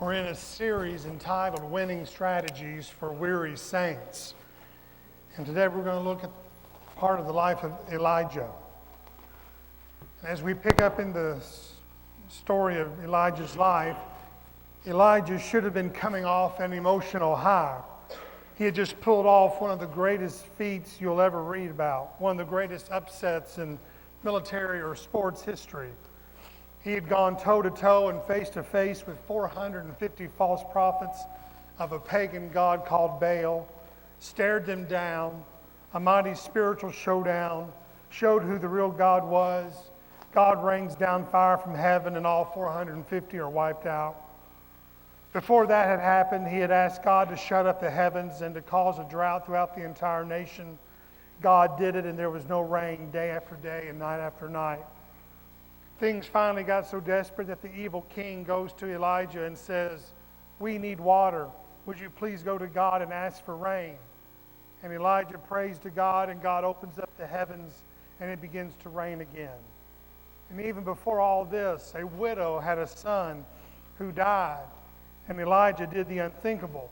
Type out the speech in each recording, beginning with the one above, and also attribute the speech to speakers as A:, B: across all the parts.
A: We're in a series entitled Winning Strategies for Weary Saints. And today we're going to look at part of the life of Elijah. As we pick up in the story of Elijah's life, Elijah should have been coming off an emotional high. He had just pulled off one of the greatest feats you'll ever read about, one of the greatest upsets in military or sports history. He had gone toe-to-toe and face-to-face with 450 false prophets of a pagan god called Baal, stared them down, a mighty spiritual showdown, showed who the real God was. God rains down fire from heaven and all 450 are wiped out. Before that had happened, he had asked God to shut up the heavens and to cause a drought throughout the entire nation. God did it, and there was no rain day after day and night after night. Things finally got so desperate that the evil king goes to Elijah and says, "We need water. Would you please go to God and ask for rain?" And Elijah prays to God, and God opens up the heavens, and it begins to rain again. And even before all this, a widow had a son who died, and Elijah did the unthinkable.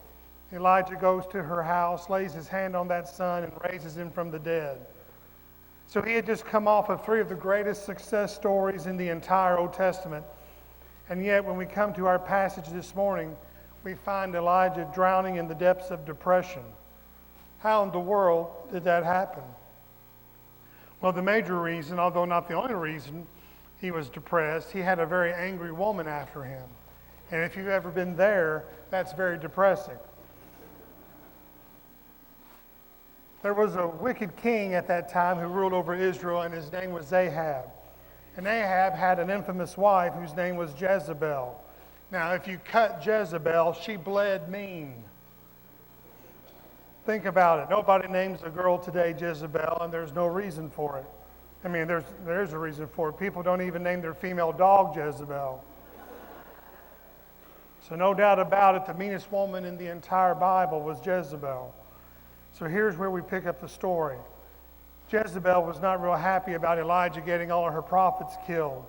A: Elijah goes to her house, lays his hand on that son, and raises him from the dead. So he had just come off of three of the greatest success stories in the entire Old Testament. And yet when we come to our passage this morning, we find Elijah drowning in the depths of depression. How in the world did that happen? Well, the major reason, although not the only reason he was depressed, he had a very angry woman after him. And if you've ever been there, that's very depressing. There was a wicked king at that time who ruled over Israel, and his name was Ahab. And Ahab had an infamous wife whose name was Jezebel. Now, if you cut Jezebel, she bled mean. Think about it. Nobody names a girl today Jezebel, and there's no reason for it. I mean, there's a reason for it. People don't even name their female dog Jezebel. So no doubt about it, the meanest woman in the entire Bible was Jezebel. So here's where we pick up the story. Jezebel was not real happy about Elijah getting all of her prophets killed.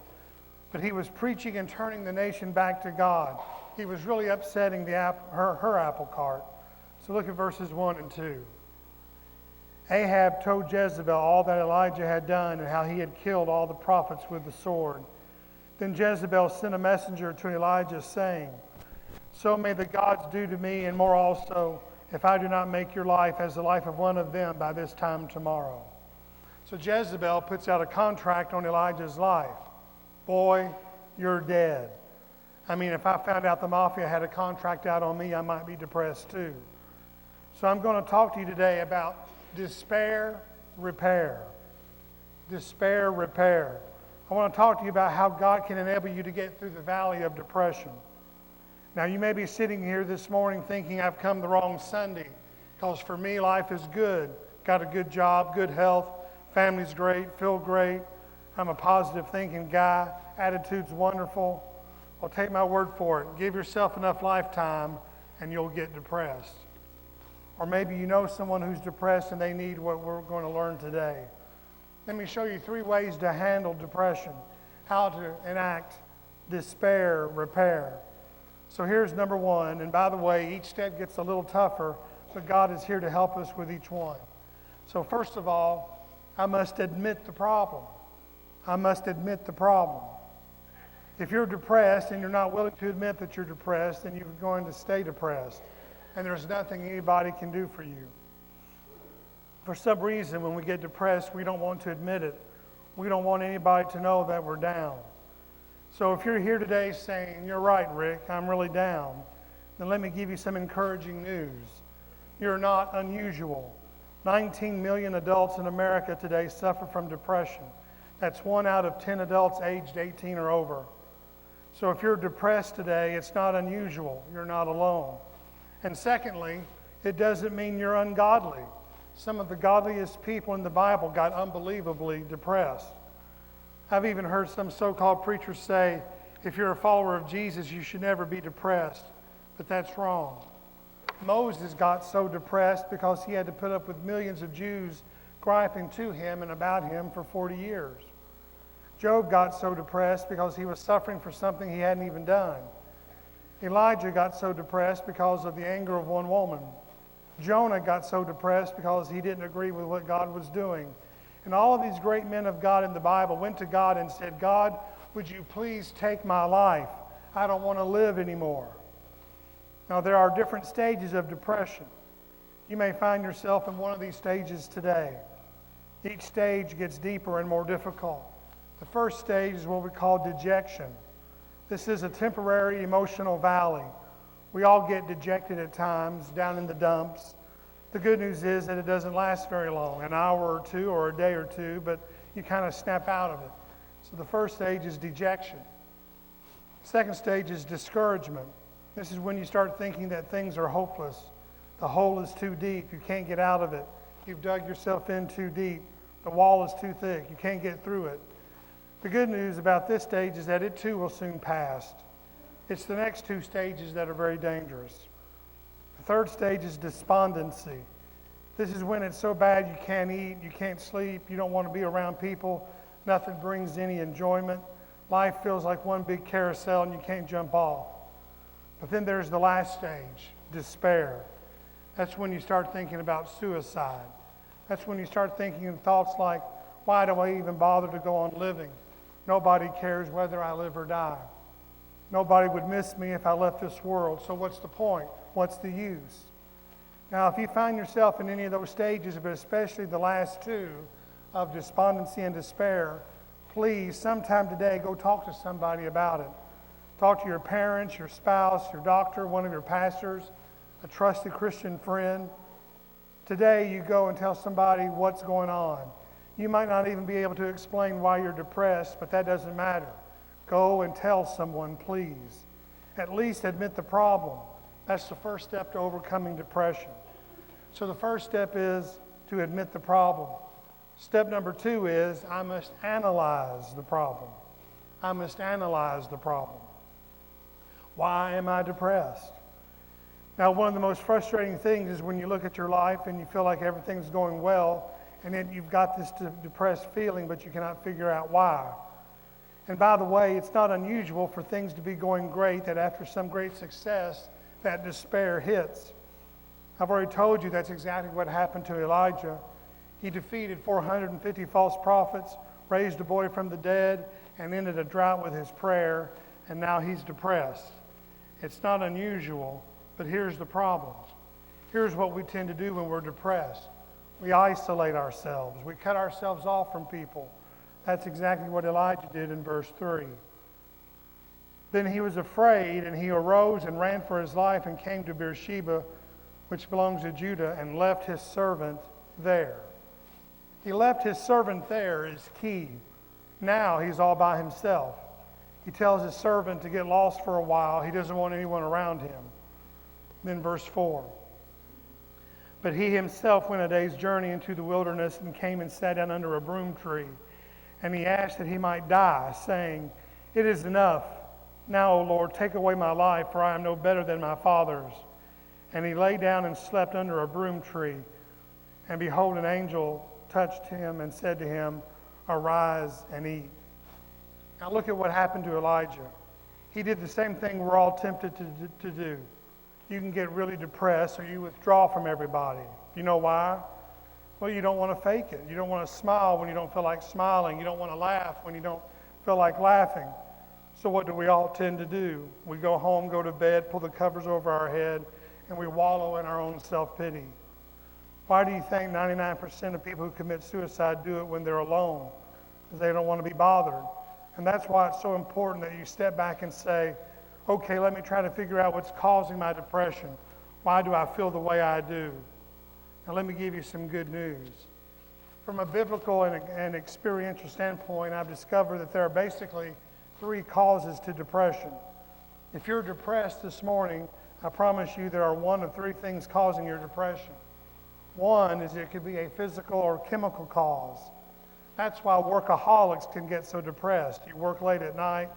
A: But he was preaching and turning the nation back to God. He was really upsetting her apple cart. So look at verses 1 and 2. Ahab told Jezebel all that Elijah had done and how he had killed all the prophets with the sword. Then Jezebel sent a messenger to Elijah saying, "So may the gods do to me and more also, if I do not make your life as the life of one of them by this time tomorrow." So Jezebel puts out a contract on Elijah's life. Boy, you're dead. I mean, if I found out the mafia had a contract out on me, I might be depressed too. So I'm going to talk to you today about despair, repair. Despair, repair. I want to talk to you about how God can enable you to get through the valley of depression. Now, you may be sitting here this morning thinking I've come the wrong Sunday, because for me, life is good. Got a good job, good health, family's great, feel great. I'm a positive thinking guy, attitude's wonderful. Well, take my word for it. Give yourself enough lifetime and you'll get depressed. Or maybe you know someone who's depressed and they need what we're going to learn today. Let me show you 3 ways to handle depression, how to enact despair, repair. So here's number 1, and by the way, each step gets a little tougher, but God is here to help us with each one. So first of all, I must admit the problem. I must admit the problem. If you're depressed and you're not willing to admit that you're depressed, then you're going to stay depressed, and there's nothing anybody can do for you. For some reason, when we get depressed, we don't want to admit it. We don't want anybody to know that we're down. So if you're here today saying, "You're right, Rick, I'm really down," then let me give you some encouraging news. You're not unusual. 19 million adults in America today suffer from depression. That's 1 out of 10 adults aged 18 or over. So if you're depressed today, it's not unusual. You're not alone. And secondly, it doesn't mean you're ungodly. Some of the godliest people in the Bible got unbelievably depressed. I've even heard some so-called preachers say, if you're a follower of Jesus, you should never be depressed. But that's wrong. Moses got so depressed because he had to put up with millions of Jews griping to him and about him for 40 years. Job got so depressed because he was suffering for something he hadn't even done. Elijah got so depressed because of the anger of one woman. Jonah got so depressed because he didn't agree with what God was doing. And all of these great men of God in the Bible went to God and said, God, would you please take my life? I don't want to live anymore. Now, there are different stages of depression. You may find yourself in one of these stages today. Each stage gets deeper and more difficult. The first stage is what we call dejection. This is a temporary emotional valley. We all get dejected at times, down in the dumps. The good news is that it doesn't last very long, an hour or two or a day or two, but you kind of snap out of it. So the first stage is dejection. Second stage is discouragement. This is when you start thinking that things are hopeless. The hole is too deep. You can't get out of it. You've dug yourself in too deep. The wall is too thick. You can't get through it. The good news about this stage is that it too will soon pass. It's the next two stages that are very dangerous. The third stage is despondency. This is when it's so bad you can't eat, you can't sleep, you don't want to be around people, nothing brings any enjoyment. Life feels like one big carousel and you can't jump off. But then there's the last stage, despair. That's when you start thinking about suicide. That's when you start thinking in thoughts like, why do I even bother to go on living? Nobody cares whether I live or die. Nobody would miss me if I left this world, so what's the point? What's the use? Now, if you find yourself in any of those stages, but especially the last two of despondency and despair, please, sometime today, go talk to somebody about it. Talk to your parents, your spouse, your doctor, one of your pastors, a trusted Christian friend. Today, you go and tell somebody what's going on. You might not even be able to explain why you're depressed, but that doesn't matter. Go and tell someone, please. At least admit the problem. That's the first step to overcoming depression. So the first step is to admit the problem. Step number 2 is I must analyze the problem. I must analyze the problem. Why am I depressed? Now, one of the most frustrating things is when you look at your life and you feel like everything's going well, and then you've got this depressed feeling, but you cannot figure out why. And by the way, it's not unusual for things to be going great, that after some great success, that despair hits. I've already told you that's exactly what happened to Elijah. He defeated 450 false prophets, raised a boy from the dead, and ended a drought with his prayer, and now he's depressed. It's not unusual, but here's the problem. Here's what we tend to do when we're depressed. We isolate ourselves. We cut ourselves off from people. That's exactly what Elijah did in verse 3. Then he was afraid, and he arose and ran for his life and came to Beersheba, which belongs to Judah, and left his servant there. He left his servant there is key. Now he's all by himself. He tells his servant to get lost for a while. He doesn't want anyone around him. Then verse 4. But he himself went a day's journey into the wilderness and came and sat down under a broom tree. And he asked that he might die, saying, It is enough. Now, O Lord, take away my life, for I am no better than my fathers. And he lay down and slept under a broom tree. And behold, an angel touched him and said to him, Arise and eat. Now look at what happened to Elijah. He did the same thing we're all tempted to do. You can get really depressed or you withdraw from everybody. You know why? Well, you don't want to fake it. You don't want to smile when you don't feel like smiling. You don't want to laugh when you don't feel like laughing. So what do we all tend to do? We go home, go to bed, pull the covers over our head, and we wallow in our own self-pity. Why do you think 99% of people who commit suicide do it when they're alone? Because they don't want to be bothered. And that's why it's so important that you step back and say, okay, let me try to figure out what's causing my depression. Why do I feel the way I do? Now let me give you some good news. From a biblical and experiential standpoint, I've discovered that there are basically 3 causes to depression. If you're depressed this morning, I promise you there are 1 of 3 things causing your depression. One is it could be a physical or chemical cause. That's why workaholics can get so depressed. You work late at night,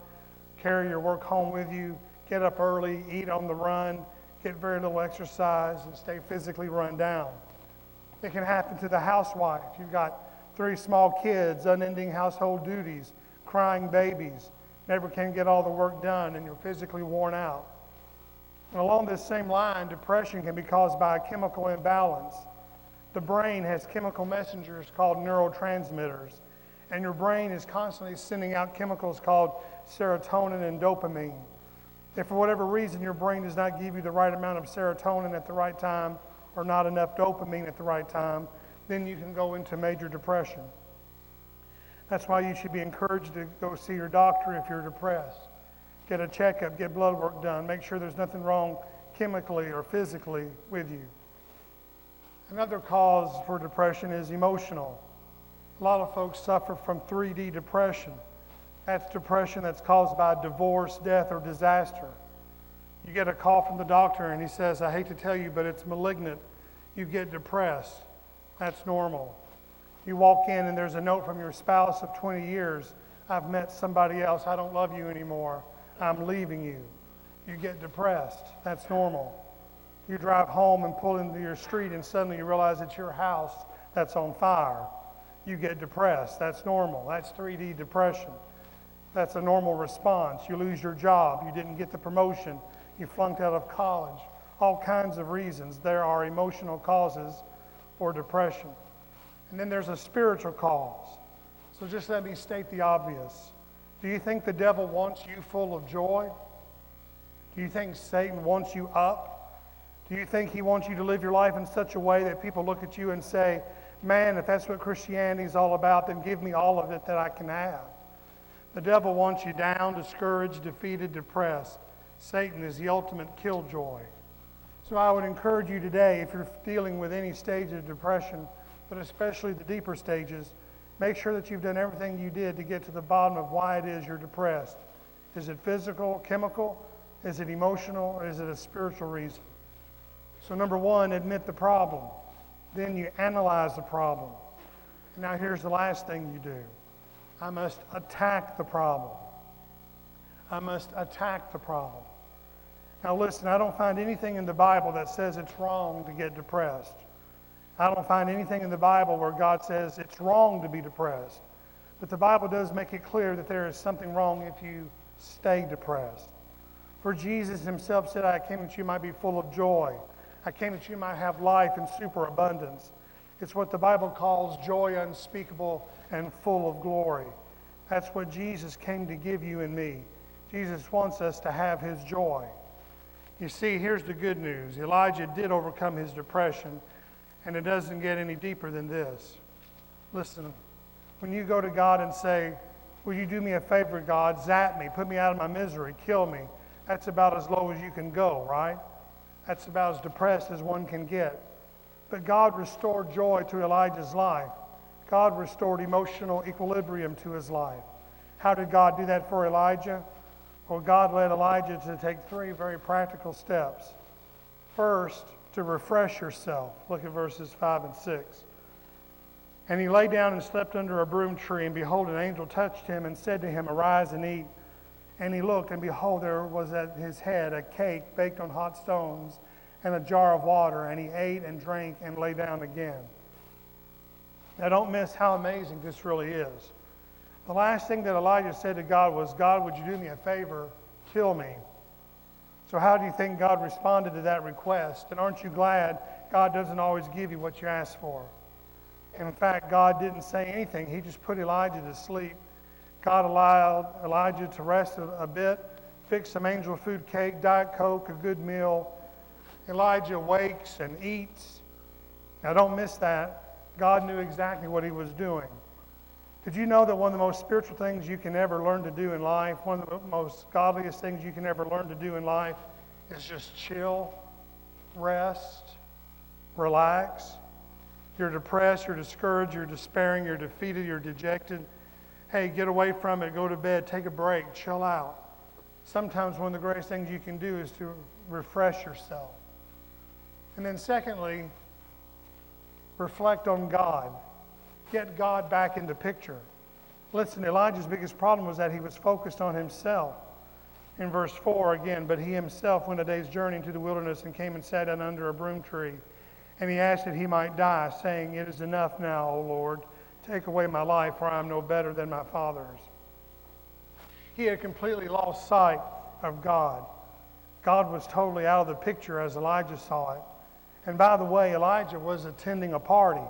A: carry your work home with you, get up early, eat on the run, get very little exercise, and stay physically run down. It can happen to the housewife. You've got 3 small kids, unending household duties, crying babies, never can get all the work done, and you're physically worn out. And along this same line, depression can be caused by a chemical imbalance. The brain has chemical messengers called neurotransmitters, and your brain is constantly sending out chemicals called serotonin and dopamine. If for whatever reason your brain does not give you the right amount of serotonin at the right time or not enough dopamine at the right time, then you can go into major depression. That's why you should be encouraged to go see your doctor if you're depressed. Get a checkup, get blood work done, make sure there's nothing wrong chemically or physically with you. Another cause for depression is emotional. A lot of folks suffer from 3D depression. That's depression that's caused by divorce, death, or disaster. You get a call from the doctor and he says, I hate to tell you, but it's malignant. You get depressed. That's normal. You walk in and there's a note from your spouse of 20 years. I've met somebody else. I don't love you anymore. I'm leaving you. You get depressed. That's normal. You drive home and pull into your street and suddenly you realize it's your house that's on fire. You get depressed. That's normal. That's 3D depression. That's a normal response. You lose your job. You didn't get the promotion. You flunked out of college. All kinds of reasons. There are emotional causes for depression. And then there's a spiritual cause. So just let me state the obvious. Do you think the devil wants you full of joy? Do you think Satan wants you up? Do you think he wants you to live your life in such a way that people look at you and say, man, if that's what Christianity is all about, then give me all of it that I can have? The devil wants you down, discouraged, defeated, depressed. Satan is the ultimate killjoy. So I would encourage you today, if you're dealing with any stage of depression, but especially the deeper stages, make sure that you've done everything you did to get to the bottom of why it is you're depressed. Is it physical, chemical? Is it emotional? Or is it a spiritual reason? So number one, admit the problem. Then you analyze the problem. Now here's the last thing you do. I must attack the problem. I must attack the problem. Now listen, I don't find anything in the Bible that says it's wrong to get depressed. I don't find anything in the Bible where God says it's wrong to be depressed. But the Bible does make it clear that there is something wrong if you stay depressed. For Jesus himself said, I came that you might be full of joy. I came that you might have life in superabundance. It's what the Bible calls joy unspeakable and full of glory. That's what Jesus came to give you and me. Jesus wants us to have his joy. You see, here's the good news. Elijah did overcome his depression, and it doesn't get any deeper than this. Listen, when you go to God and say, will you do me a favor, God, zap me, put me out of my misery, kill me, that's about as low as you can go, right? That's about as depressed as one can get. But God restored joy to Elijah's life. God restored emotional equilibrium to his life. How did God do that for Elijah? Well, God led Elijah to take 3 very practical steps. First, to refresh yourself. Look at verses 5 and 6. And he lay down and slept under a broom tree, and behold, an angel touched him and said to him, arise and eat. And he looked, and behold, there was at his head a cake baked on hot stones and a jar of water, and he ate and drank and lay down again. Now don't miss how amazing this really is. The last thing that Elijah said to God was, God, would you do me a favor? Kill me. So how do you think God responded to that request? And aren't you glad God doesn't always give you what you ask for? And in fact, God didn't say anything. He just put Elijah to sleep. God allowed Elijah to rest a bit, fix some angel food cake, Diet Coke, a good meal. Elijah wakes and eats. Now don't miss that. God knew exactly what he was doing. Did you know that one of the most spiritual things you can ever learn to do in life, one of the most godliest things you can ever learn to do in life is just chill, rest, relax. You're depressed, you're discouraged, you're despairing, you're defeated, you're dejected. Hey, get away from it, go to bed, take a break, chill out. Sometimes one of the greatest things you can do is to refresh yourself. And then secondly, reflect on God. Get God back in the picture. Listen, Elijah's biggest problem was that he was focused on himself. In verse 4 again, but he himself went a day's journey into the wilderness and came and sat down under a broom tree. And he asked that he might die, saying, it is enough now, O Lord. Take away my life, for I am no better than my fathers. He had completely lost sight of God. God was totally out of the picture as Elijah saw it. And by the way, Elijah was attending a party.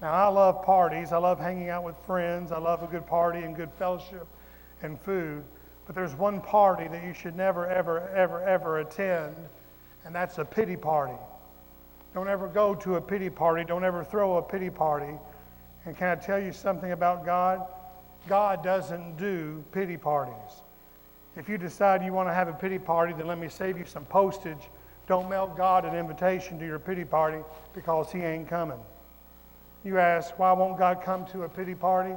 A: Now, I love parties. I love hanging out with friends. I love a good party and good fellowship and food. But there's one party that you should never, ever, ever, ever attend, and that's a pity party. Don't ever go to a pity party. Don't ever throw a pity party. And can I tell you something about God? God doesn't do pity parties. If you decide you want to have a pity party, then let me save you some postage. Don't mail God an invitation to your pity party because he ain't coming. You ask, why won't God come to a pity party?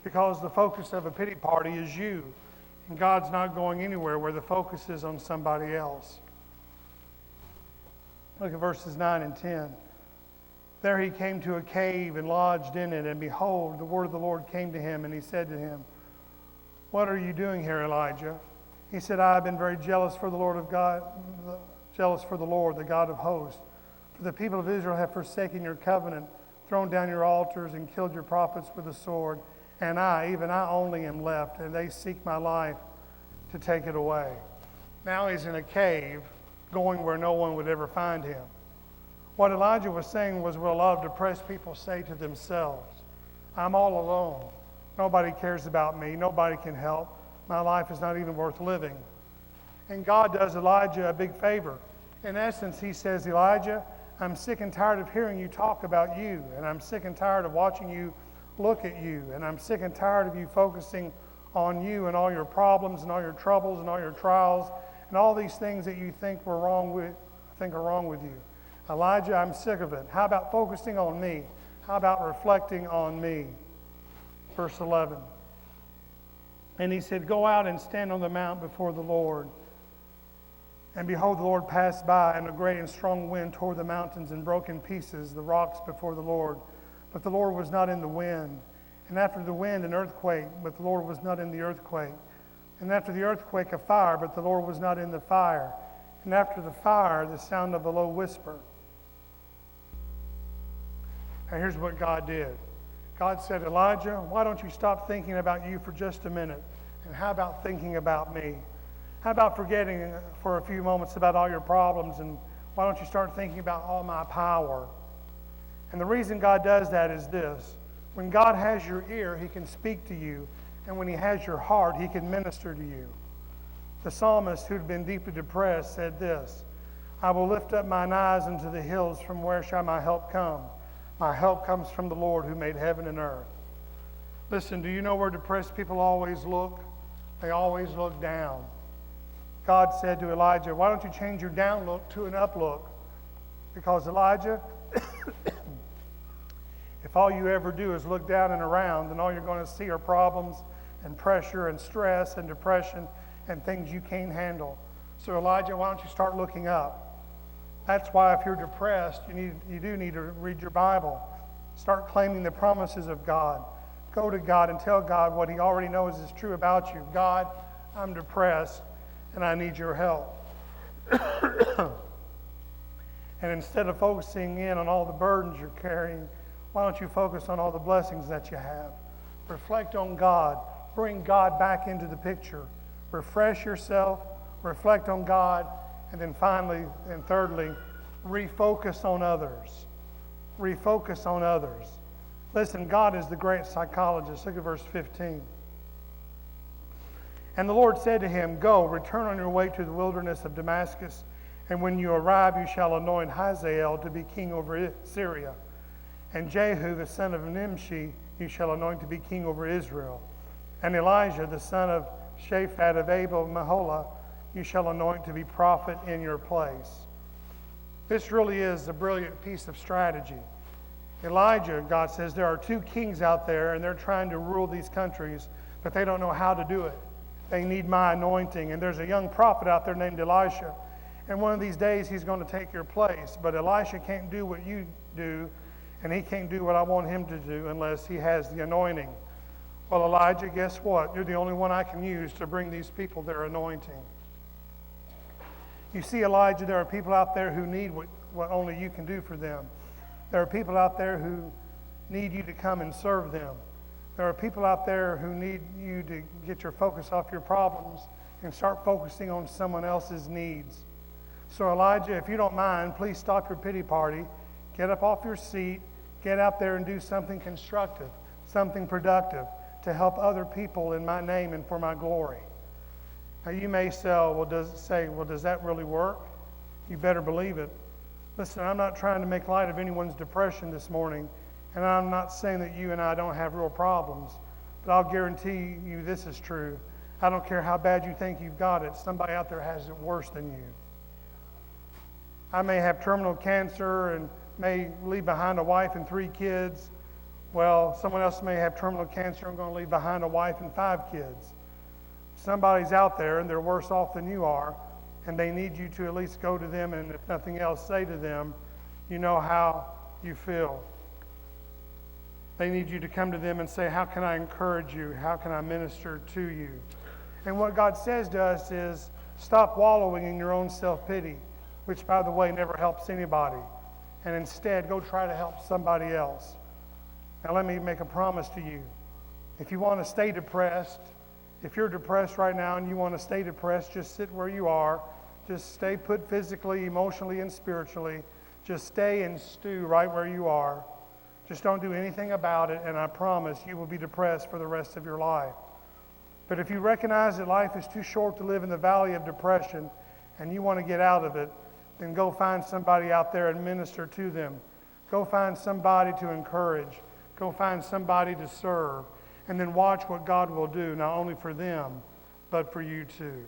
A: Because the focus of a pity party is you. And God's not going anywhere where the focus is on somebody else. Look at verses 9 and 10. There he came to a cave and lodged in it, and behold, the word of the Lord came to him, and he said to him, "What are you doing here, Elijah?" He said, "I have been very jealous for the Lord, the God of hosts. For the people of Israel have forsaken your covenant, thrown down your altars, and killed your prophets with the sword. And I, even I only, am left, and they seek my life to take it away." Now he's in a cave, going where no one would ever find him. What Elijah was saying was what a lot of depressed people say to themselves. I'm all alone. Nobody cares about me. Nobody can help. My life is not even worth living. And God does Elijah a big favor. In essence, he says, Elijah, I'm sick and tired of hearing you talk about you, and I'm sick and tired of watching you look at you, and I'm sick and tired of you focusing on you and all your problems and all your troubles and all your trials and all these things that you think are wrong with you. Elijah, I'm sick of it. How about focusing on me? How about reflecting on me? Verse 11. And he said, "Go out and stand on the mount before the Lord." And behold, the Lord passed by, and a great and strong wind tore the mountains and broke in pieces the rocks before the Lord. But the Lord was not in the wind. And after the wind, an earthquake, but the Lord was not in the earthquake. And after the earthquake, a fire, but the Lord was not in the fire. And after the fire, the sound of a low whisper. And here's what God did. God said, Elijah, why don't you stop thinking about you for just a minute? And how about thinking about me? How about forgetting for a few moments about all your problems, and why don't you start thinking about all my power? And the reason God does that is this. When God has your ear, he can speak to you. And when he has your heart, he can minister to you. The psalmist, who'd been deeply depressed, said this, "I will lift up mine eyes unto the hills, from where shall my help come? My help comes from the Lord who made heaven and earth." Listen, do you know where depressed people always look? They always look down. God said to Elijah, why don't you change your down look to an up look? Because Elijah, if all you ever do is look down and around, then all you're going to see are problems and pressure and stress and depression and things you can't handle. So Elijah, why don't you start looking up? That's why if you're depressed, you do need to read your Bible. Start claiming the promises of God. Go to God and tell God what he already knows is true about you. God, I'm depressed and I need your help. And instead of focusing in on all the burdens you're carrying, why don't you focus on all the blessings that you have? Reflect on God. Bring God back into the picture. Refresh yourself. Reflect on God. And then finally and thirdly, refocus on others. Refocus on others. Listen, God is the great psychologist. Look at verse 15. And the Lord said to him, "Go, return on your way to the wilderness of Damascus, and when you arrive, you shall anoint Hazael to be king over Syria. And Jehu, the son of Nimshi, you shall anoint to be king over Israel. And Elijah, the son of Shaphat of Abel-Meholah, you shall anoint to be prophet in your place." This really is a brilliant piece of strategy. Elijah, God says, there are two kings out there, and they're trying to rule these countries, but they don't know how to do it. They need my anointing. And there's a young prophet out there named Elisha. And one of these days, he's going to take your place. But Elisha can't do what you do, and he can't do what I want him to do unless he has the anointing. Well, Elijah, guess what? You're the only one I can use to bring these people their anointing. You see, Elijah, there are people out there who need what only you can do for them. There are people out there who need you to come and serve them. There are people out there who need you to get your focus off your problems and start focusing on someone else's needs. So Elijah, if you don't mind, please stop your pity party. Get up off your seat. Get out there and do something constructive, something productive to help other people in my name and for my glory. Now you may say, well, does that really work? You better believe it. Listen, I'm not trying to make light of anyone's depression this morning, and I'm not saying that you and I don't have real problems, but I'll guarantee you this is true. I don't care how bad you think you've got it, somebody out there has it worse than you. I may have terminal cancer and may leave behind a wife and 3 kids. Well, someone else may have terminal cancer and going to leave behind a wife and 5 kids. Somebody's out there and they're worse off than you are, and they need you to at least go to them and, if nothing else, say to them, you know how you feel. They need you to come to them and say, how can I encourage you? How can I minister to you? And what God says to us is, stop wallowing in your own self-pity, which, by the way, never helps anybody. And instead, go try to help somebody else. Now, let me make a promise to you. If you want to stay depressed, if you're depressed right now and you want to stay depressed, just sit where you are. Just stay put physically, emotionally, and spiritually. Just stay and stew right where you are. Just don't do anything about it, and I promise you will be depressed for the rest of your life. But if you recognize that life is too short to live in the valley of depression and you want to get out of it, then go find somebody out there and minister to them. Go find somebody to encourage. Go find somebody to serve. And then watch what God will do, not only for them, but for you too.